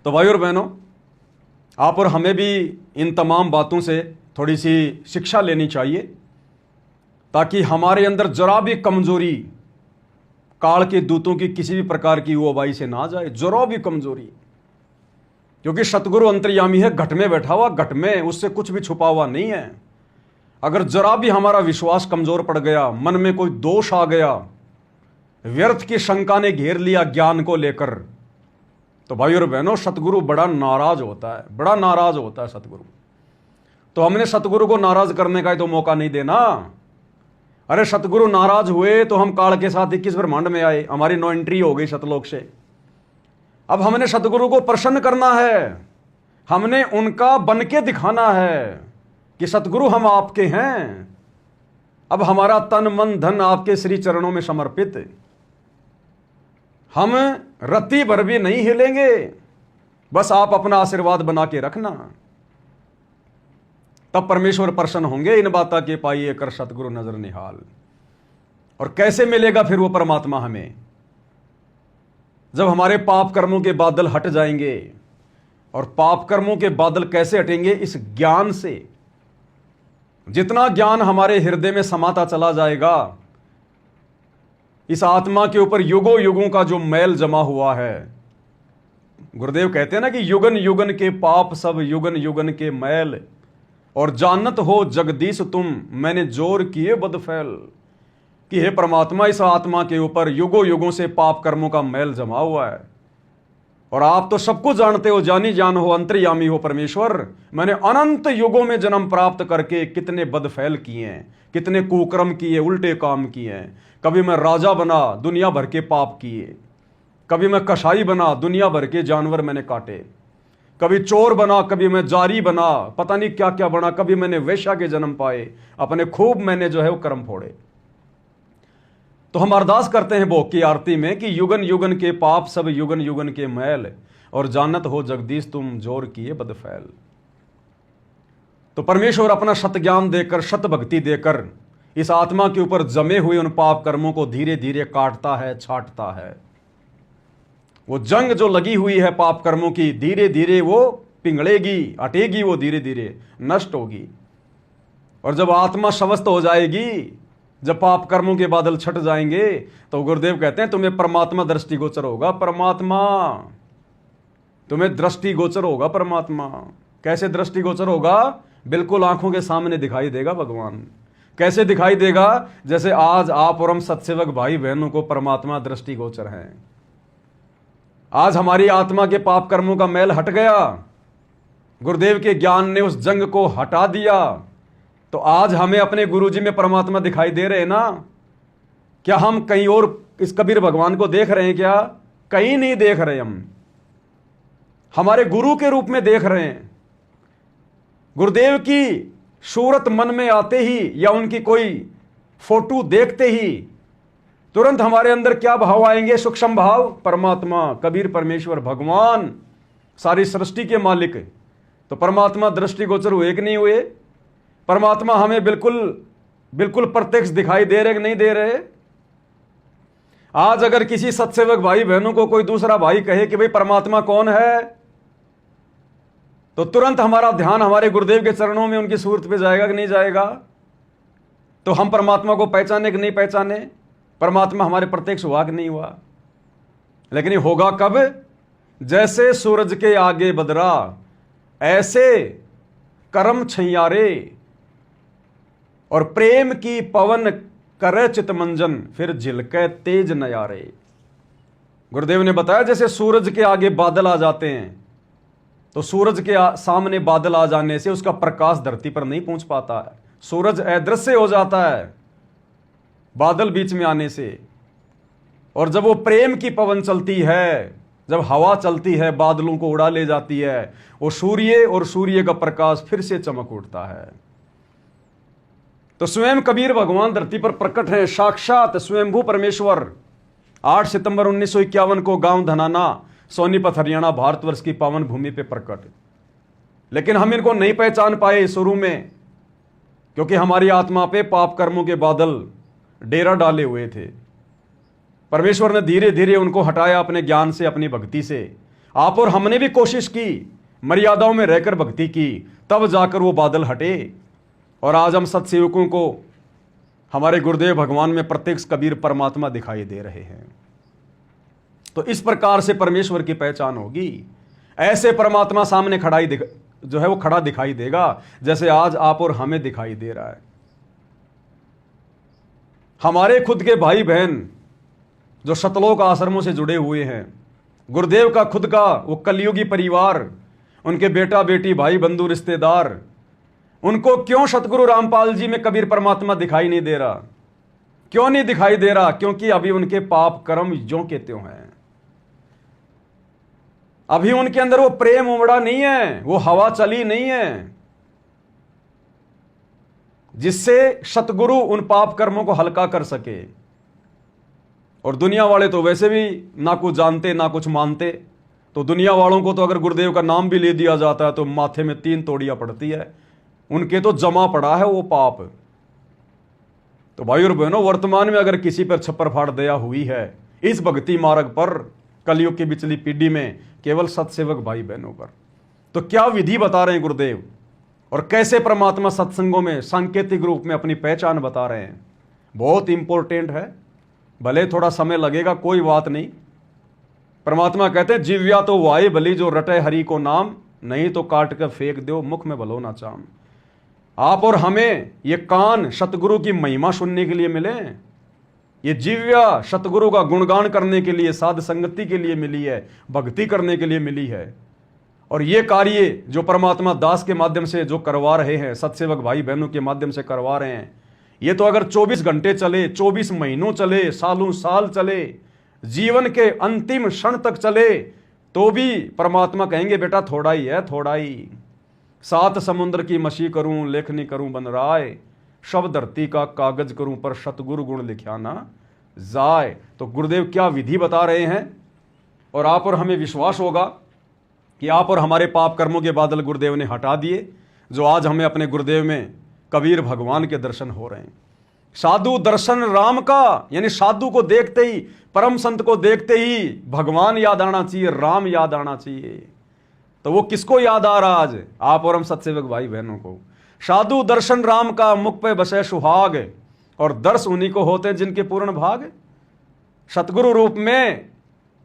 तो भाई और बहनों, आप और हमें भी इन तमाम बातों से थोड़ी सी शिक्षा लेनी चाहिए, ताकि हमारे अंदर जरा भी कमजोरी काल के दूतों की किसी भी प्रकार की वो अबाई से ना जाए, जरा भी कमजोरी। क्योंकि सतगुरु अंतर्यामी है, घट में बैठा हुआ, घट में, उससे कुछ भी छुपा हुआ नहीं है। अगर जरा भी हमारा विश्वास कमजोर पड़ गया, मन में कोई दोष आ गया, व्यर्थ की शंका ने घेर लिया ज्ञान को लेकर, तो भाई और बहनों सतगुरु बड़ा नाराज होता है, बड़ा नाराज होता है सतगुरु। तो हमने सतगुरु को नाराज करने का ही तो मौका नहीं देना। अरे सतगुरु नाराज हुए तो हम काल के साथ 21 ब्रह्मांड में आए, हमारी नो एंट्री हो गई सतलोक से। अब हमने सतगुरु को प्रसन्न करना है, हमने उनका बन के दिखाना है कि सतगुरु हम आपके हैं। अब हमारा तन मन धन आपके श्री चरणों में समर्पित, हम रत्ती भर भी नहीं हिलेंगे, बस आप अपना आशीर्वाद बना के रखना, तब परमेश्वर प्रसन्न होंगे। इन बाता के पाइए कर सतगुरु नजर निहाल। और कैसे मिलेगा फिर वो परमात्मा हमें? जब हमारे पाप कर्मों के बादल हट जाएंगे। और पाप कर्मों के बादल कैसे हटेंगे? इस ज्ञान से। जितना ज्ञान हमारे हृदय में समाता चला जाएगा, इस आत्मा के ऊपर युगों युगों का जो मैल जमा हुआ है, गुरुदेव कहते हैं ना कि युगन युगन के पाप सब युगन युगन के मैल, और जानत हो जगदीश तुम मैंने जोर किए बदफैल। कि हे परमात्मा, इस आत्मा के ऊपर युगों युगों से पाप कर्मों का मैल जमा हुआ है, और आप तो सबको जानते हो, जानी जान हो, अंतर्यामी हो परमेश्वर। मैंने अनंत युगों में जन्म प्राप्त करके कितने बदफैल किए हैं, कितने कुकर्म किए, उल्टे काम किए हैं। कभी मैं राजा बना, दुनिया भर के पाप किए। कभी मैं कसाई बना, दुनिया भर के जानवर मैंने काटे। कभी चोर बना, कभी मैं जारी बना, पता नहीं क्या क्या बना। कभी मैंने वेश्या के जन्म पाए, अपने खूब मैंने जो है वो कर्म फोड़े। तो हम अरदास करते हैं भोग की आरती में कि युगन युगन के पाप सब युगन युगन के मैल, और जानत हो जगदीश तुम जोर किए बदफैल। तो परमेश्वर अपना सत ज्ञान देकर, सत भक्ति देकर इस आत्मा के ऊपर जमे हुए उन पाप कर्मों को धीरे धीरे काटता है, छांटता है। वो जंग जो लगी हुई है पाप कर्मों की, धीरे धीरे वो पिघलेगी, हटेगी, वो धीरे धीरे नष्ट होगी। और जब आत्मा स्वस्थ हो जाएगी, जब पाप कर्मों के बादल छट जाएंगे, तो गुरुदेव कहते हैं तुम्हें परमात्मा दृष्टिगोचर होगा। परमात्मा तुम्हें दृष्टिगोचर होगा। परमात्मा कैसे दृष्टिगोचर होगा? बिल्कुल आंखों के सामने दिखाई देगा भगवान। कैसे दिखाई देगा? जैसे आज आप और हम सत्सेवक भाई बहनों को परमात्मा दृष्टिगोचर हैं। आज हमारी आत्मा के पाप कर्मों का मैल हट गया, गुरुदेव के ज्ञान ने उस जंग को हटा दिया, तो आज हमें अपने गुरुजी में परमात्मा दिखाई दे रहे हैं ना। क्या हम कहीं और इस कबीर भगवान को देख रहे हैं क्या? कहीं नहीं देख रहे। हम हमारे गुरु के रूप में देख रहे हैं। गुरुदेव की सूरत मन में आते ही, या उनकी कोई फोटो देखते ही तुरंत हमारे अंदर क्या भाव आएंगे? सूक्ष्म भाव। परमात्मा, कबीर, परमेश्वर, भगवान, सारी सृष्टि के मालिक। तो परमात्मा दृष्टिगोचर हुए कि नहीं हुए? परमात्मा हमें बिल्कुल बिल्कुल प्रत्यक्ष दिखाई दे रहे कि नहीं दे रहे? आज अगर किसी सत्सेवक भाई बहनों को कोई दूसरा भाई कहे कि भाई परमात्मा कौन है, तो तुरंत हमारा ध्यान हमारे गुरुदेव के चरणों में, उनकी सूरत पे जाएगा कि नहीं जाएगा? तो हम परमात्मा को पहचाने कि नहीं पहचाने? परमात्मा हमारे प्रत्यक्ष हुआ कि नहीं हुआ? लेकिन ये होगा कब? जैसे सूरज के आगे बदरा, ऐसे कर्म छैयारे, और प्रेम की पवन करे चितमंजन, फिर झिलके तेज नयारे। गुरुदेव ने बताया जैसे सूरज के आगे बादल आ जाते हैं, तो सूरज के सामने बादल आ जाने से उसका प्रकाश धरती पर नहीं पहुंच पाता है, सूरज अदृश्य हो जाता है बादल बीच में आने से। और जब वो प्रेम की पवन चलती है, जब हवा चलती है, बादलों को उड़ा ले जाती है, वो सूर्य और सूर्य का प्रकाश फिर से चमक उठता है। तो स्वयं कबीर भगवान धरती पर प्रकट है, साक्षात स्वयंभू परमेश्वर। 8 सितंबर 1951 को गांव धनाना, सोनीपत, हरियाणा, भारतवर्ष की पावन भूमि पे प्रकट। लेकिन हम इनको नहीं पहचान पाए शुरू में, क्योंकि हमारी आत्मा पे पाप कर्मों के बादल डेरा डाले हुए थे। परमेश्वर ने धीरे धीरे उनको हटाया अपने ज्ञान से, अपनी भक्ति से। आप और हमने भी कोशिश की, मर्यादाओं में रहकर भक्ति की, तब जाकर वो बादल हटे और आज हम सत्सेवकों को हमारे गुरुदेव भगवान में प्रत्यक्ष कबीर परमात्मा दिखाई दे रहे हैं। तो इस प्रकार से परमेश्वर की पहचान होगी। ऐसे परमात्मा सामने जो है वो खड़ा दिखाई देगा जैसे आज आप और हमें दिखाई दे रहा है। हमारे खुद के भाई बहन जो शतलोक आश्रमों से जुड़े हुए हैं, गुरुदेव का खुद का वो कलयुगी परिवार, उनके बेटा बेटी भाई बंधु रिश्तेदार, उनको क्यों सतगुरु रामपाल जी में कबीर परमात्मा दिखाई नहीं दे रहा? क्यों नहीं दिखाई दे रहा? क्योंकि अभी उनके पाप कर्म ज्यों के त्यों हैं। अभी उनके अंदर वो प्रेम उमड़ा नहीं है, वो हवा चली नहीं है जिससे सतगुरु उन पाप कर्मों को हल्का कर सके। और दुनिया वाले तो वैसे भी ना कुछ जानते ना कुछ मानते, तो दुनिया वालों को तो अगर गुरुदेव का नाम भी ले दिया जाता है तो माथे में 3 तोड़ियां पड़ती है। उनके तो जमा पड़ा है वो पाप। तो भाई और बहनों, वर्तमान में अगर किसी पर छप्पर फाड़ दया हुई है इस भक्ति मार्ग पर, कलयुग की बिचली पीढ़ी में, केवल सत्सेवक भाई बहनों पर, तो क्या विधि बता रहे हैं गुरुदेव और कैसे परमात्मा सत्संगों में सांकेतिक रूप में अपनी पहचान बता रहे हैं, बहुत इंपॉर्टेंट है। भले थोड़ा समय लगेगा, कोई बात नहीं। परमात्मा कहते हैं जिव्या तो वाई भली जो रटे हरि को नाम, नहीं तो काट कर फेंक दो मुख में भलो ना चाम। आप और हमें ये कान सतगुरु की महिमा सुनने के लिए मिले, ये जिव्या सतगुरु का गुणगान करने के लिए, साध संगति के लिए मिली है, भक्ति करने के लिए मिली है। और ये कार्य जो परमात्मा दास के माध्यम से जो करवा रहे हैं, सत्सेवक भाई बहनों के माध्यम से करवा रहे हैं, ये तो अगर 24 घंटे चले, 24 महीनों चले, सालों साल चले, जीवन के अंतिम क्षण तक चले, तो भी परमात्मा कहेंगे बेटा थोड़ा ही है, थोड़ा ही। 7 समुद्र की मछी करूं, लेखनी करूं बन राय, शब्द धरती का कागज करूं, पर सतगुरु गुण लिखा ना जाए। तो गुरुदेव क्या विधि बता रहे हैं, और आप और हमें विश्वास होगा कि आप और हमारे पाप कर्मों के बादल गुरुदेव ने हटा दिए, जो आज हमें अपने गुरुदेव में कबीर भगवान के दर्शन हो रहे हैं। साधु दर्शन राम का, यानी साधु को देखते ही, परम संत को देखते ही भगवान याद आना चाहिए, राम याद आना चाहिए। तो वो किसको याद आ रहा आज? आप और हम सत्सेवक भाई बहनों को। साधु दर्शन राम का, मुख पे बसे सुहाग, और दर्श उन्हीं को होते हैं जिनके पूर्ण भाग। सतगुरु रूप में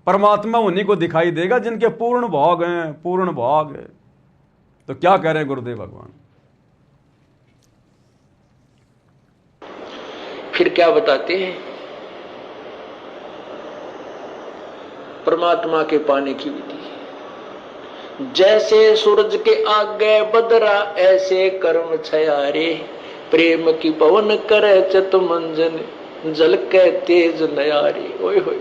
परमात्मा उन्हीं को दिखाई देगा जिनके पूर्ण भाग हैं, पूर्ण भाग। तो क्या कह रहे हैं गुरुदेव भगवान? फिर क्या बताते हैं? परमात्मा के पाने की विधि। जैसे सूरज के आगे बदरा, ऐसे कर्म छयारे, प्रेम की पवन करे चत मंजन, जल के तेज नयारे। ओए होए,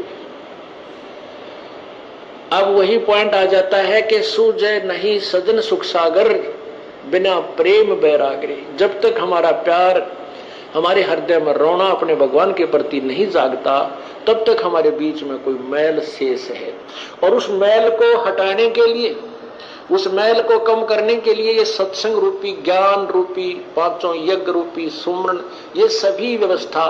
अब वही पॉइंट आ जाता है कि सूझे नहीं सजन सुख सागर, बिना प्रेम बैरागरे। जब तक हमारा प्यार, हमारे हृदय में रोना अपने भगवान के प्रति नहीं जागता, तब तक हमारे बीच में कोई मैल शेष है। और उस मैल को हटाने के लिए, उस मैल को कम करने के लिए ये सत्संग रूपी, ज्ञान रूपी, 5 यज्ञ रूपी सुमरण, ये सभी व्यवस्था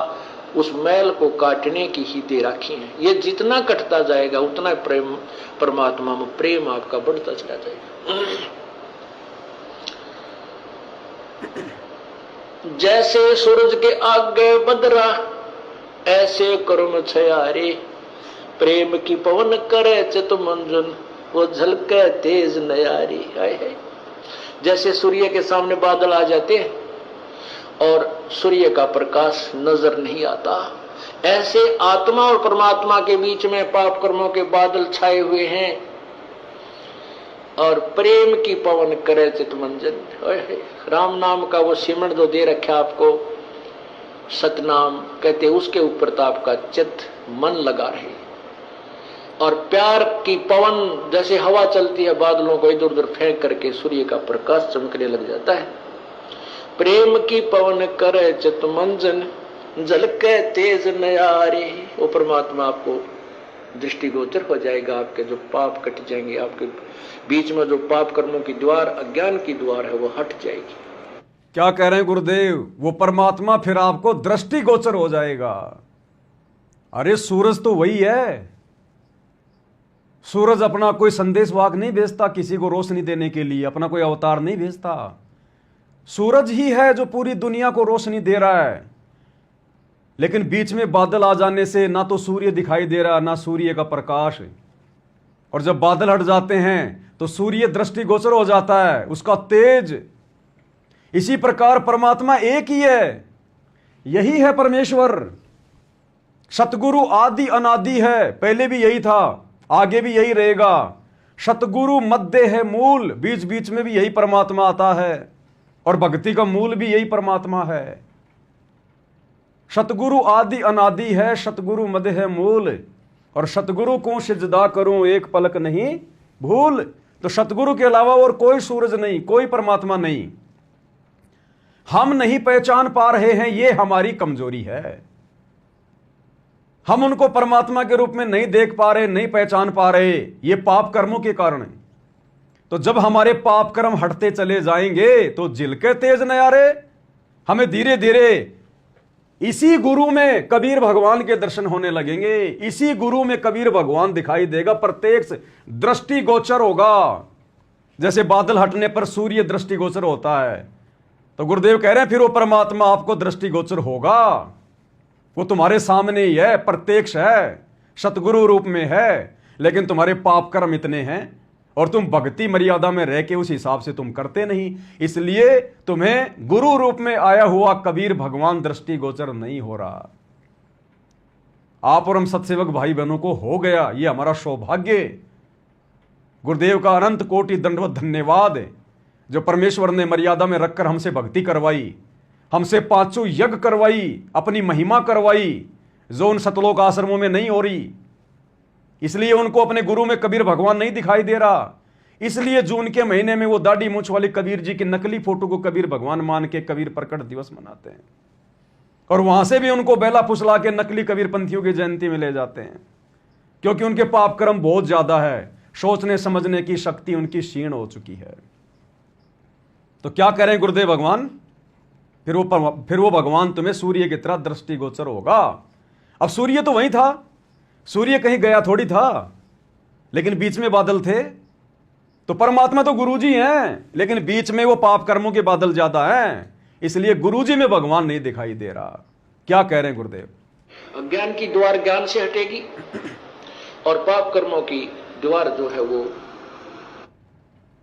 उस मैल को काटने की ही दे रखी है। ये जितना कटता जाएगा उतना प्रेम, परमात्मा में प्रेम आपका बढ़ता चला जाएगा। जैसे सूरज के आगे बदरा, ऐसे कर्म छयारे, प्रेम की पवन करे चित मंजन, वो झलके तेज नयारी। है जैसे सूर्य के सामने बादल आ जाते हैं और सूर्य का प्रकाश नजर नहीं आता, ऐसे आत्मा और परमात्मा के बीच में पाप कर्मों के बादल छाए हुए हैं, और प्रेम की पवन करे चित मंजन। राम नाम का वो सिमरण जो दे रखा आपको, सतनाम कहते, उसके ऊपर तो आपका चित मन लगा रहे। और प्यार की पवन, जैसे हवा चलती है बादलों को इधर उधर फेंक करके सूर्य का प्रकाश चमकने लग जाता है। प्रेम की पवन करे चित मंजन, जल के तेज नयारे। वो परमात्मा आपको दृष्टिगोचर हो जाएगा, आपके जो पाप कट जाएंगे, आपके बीच में जो पाप कर्मों की द्वार, अज्ञान की द्वार है, वो हट जाएगी। क्या कह रहे हैं गुरुदेव? वो परमात्मा फिर आपको दृष्टिगोचर हो जाएगा। अरे सूरज तो वही है, सूरज अपना कोई संदेशवाहक नहीं भेजता किसी को रोशनी देने के लिए, अपना कोई अवतार नहीं भेजता। सूरज ही है जो पूरी दुनिया को रोशनी दे रहा है। लेकिन बीच में बादल आ जाने से ना तो सूर्य दिखाई दे रहा, ना सूर्य का प्रकाश। और जब बादल हट जाते हैं तो सूर्य दृष्टिगोचर हो जाता है, उसका तेज। इसी प्रकार परमात्मा एक ही है, यही है परमेश्वर। सतगुरु आदि अनादि है, पहले भी यही था, आगे भी यही रहेगा। सतगुरु मध्य है मूल, बीच बीच में भी यही परमात्मा आता है। और भक्ति का मूल भी यही परमात्मा है। सतगुरु आदि अनादि है, सतगुरु मध्य है मूल। और सतगुरु को सिजदा करूं एक पलक नहीं भूल। तो सतगुरु के अलावा और कोई सूरज नहीं, कोई परमात्मा नहीं। हम नहीं पहचान पा रहे हैं, ये हमारी कमजोरी है। हम उनको परमात्मा के रूप में नहीं देख पा रहे, नहीं पहचान पा रहे, ये पाप कर्मों के कारण। तो जब हमारे पाप कर्म हटते चले जाएंगे तो झिलके तेज नयारे, हमें धीरे धीरे इसी गुरु में कबीर भगवान के दर्शन होने लगेंगे। इसी गुरु में कबीर भगवान दिखाई देगा, प्रत्यक्ष दृष्टिगोचर होगा। जैसे बादल हटने पर सूर्य दृष्टिगोचर होता है, तो गुरुदेव कह रहे हैं फिर वो परमात्मा आपको दृष्टिगोचर होगा। वो तुम्हारे सामने ही है, प्रत्यक्ष है, सतगुरु रूप में है। लेकिन तुम्हारे पाप कर्म इतने हैं और तुम भक्ति मर्यादा में रह के उस हिसाब से तुम करते नहीं, इसलिए तुम्हें गुरु रूप में आया हुआ कबीर भगवान दृष्टिगोचर नहीं हो रहा। आप और हम सत्सेवक भाई बहनों को हो गया, ये हमारा सौभाग्य। गुरुदेव का अनंत कोटि दंडवत धन्यवाद, जो परमेश्वर ने मर्यादा में रखकर हमसे भक्ति करवाई, हमसे 500 यज्ञ करवाई, अपनी महिमा करवाई, जो उन सतलोक आश्रमों में नहीं हो रही। इसलिए उनको अपने गुरु में कबीर भगवान नहीं दिखाई दे रहा। इसलिए जून के महीने में वो दाढ़ी मूंछ वाले कबीर जी की नकली फोटो को कबीर भगवान मान के कबीर प्रकट दिवस मनाते हैं। और वहां से भी उनको बेला फुसला के नकली कबीर पंथियों की जयंती में ले जाते हैं, क्योंकि उनके पाप कर्म बहुत ज्यादा है, सोचने समझने की शक्ति उनकी क्षीण हो चुकी है। तो क्या करें गुरुदेव भगवान, फिर वो भगवान तुम्हें सूर्य की तरह दृष्टिगोचर होगा। अब सूर्य तो वही था, सूर्य कहीं गया थोड़ी था, लेकिन बीच में बादल थे। तो परमात्मा तो गुरुजी हैं, लेकिन बीच में वो पाप कर्मों के बादल ज्यादा हैं, इसलिए गुरुजी में भगवान नहीं दिखाई दे रहा। क्या कह रहे हैं गुरुदेव? अज्ञान की दीवार ज्ञान से हटेगी और पाप कर्मों की दीवार जो है वो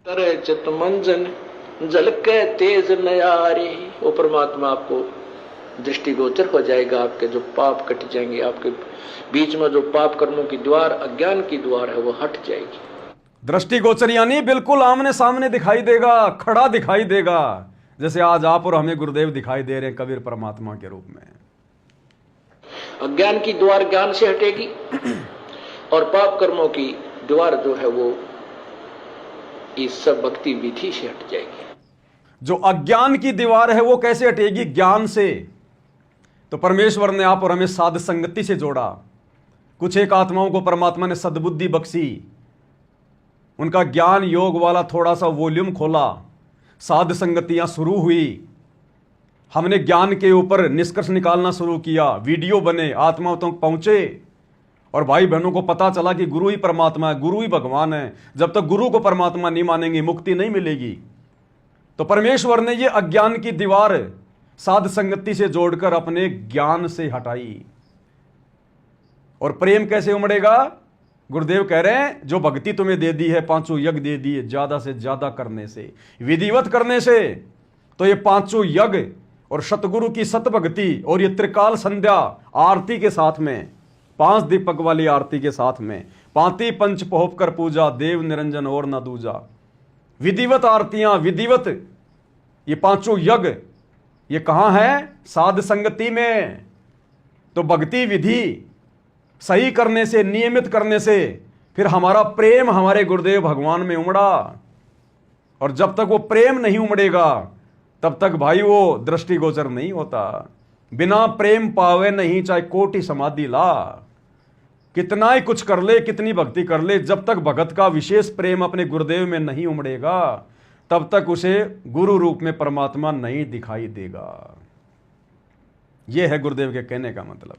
करे चित मंजन झलके तेज नयारी, वो परमात्मा आपको दृष्टिगोचर हो जाएगा। आपके जो पाप कट जाएंगे, आपके बीच में जो पाप कर्मों की द्वार, अज्ञान की द्वार है, वो हट जाएगी। दृष्टिगोचर यानी बिल्कुल आमने सामने दिखाई देगा, खड़ा दिखाई देगा, जैसे आज आप और हमें गुरुदेव दिखाई दे रहे हैं कबीर परमात्मा के रूप में। अज्ञान की द्वार ज्ञान से हटेगी और पाप कर्मों की द्वार जो है वो इस सब भक्ति विधि से हट जाएगी। जो अज्ञान की दीवार है वो कैसे हटेगी? ज्ञान से। तो परमेश्वर ने आप और हमें साध संगति से जोड़ा। कुछ एक आत्माओं को परमात्मा ने सद्बुद्धि बख्शी, उनका ज्ञान योग वाला थोड़ा सा वॉल्यूम खोला, साध संगतियां शुरू हुई, हमने ज्ञान के ऊपर निष्कर्ष निकालना शुरू किया, वीडियो बने, आत्माओं तक पहुंचे और भाई बहनों को पता चला कि गुरु ही परमात्मा है, गुरु ही भगवान है। जब तक गुरु को परमात्मा नहीं मानेंगे मुक्ति नहीं मिलेगी। तो परमेश्वर ने ये अज्ञान की दीवार साध संगति से जोड़कर अपने ज्ञान से हटाई। और प्रेम कैसे उमड़ेगा? गुरुदेव कह रहे हैं जो भक्ति तुम्हें दे दी है, 500 यज्ञ दे दिए, ज्यादा से ज्यादा करने से, विधिवत करने से। तो ये 500 यज्ञ और सतगुरु की सत भक्ति और ये त्रिकाल संध्या आरती के साथ में, 5 दीपक वाली आरती के साथ में, 5 पंच पोहप कर पूजा, देव निरंजन और न दूजा, विधिवत आरतियां, विधिवत ये 500 यज्ञ, ये कहां है? साध संगति में। तो भक्ति विधि सही करने से, नियमित करने से फिर हमारा प्रेम हमारे गुरुदेव भगवान में उमड़ा। और जब तक वो प्रेम नहीं उमड़ेगा तब तक भाई वो दृष्टिगोचर नहीं होता। बिना प्रेम पावे नहीं चाहे कोटि समाधि ला। कितना ही कुछ कर ले, कितनी भक्ति कर ले, जब तक भगत का विशेष प्रेम अपने गुरुदेव में नहीं उमड़ेगा तब तक उसे गुरु रूप में परमात्मा नहीं दिखाई देगा। यह है गुरुदेव के कहने का मतलब।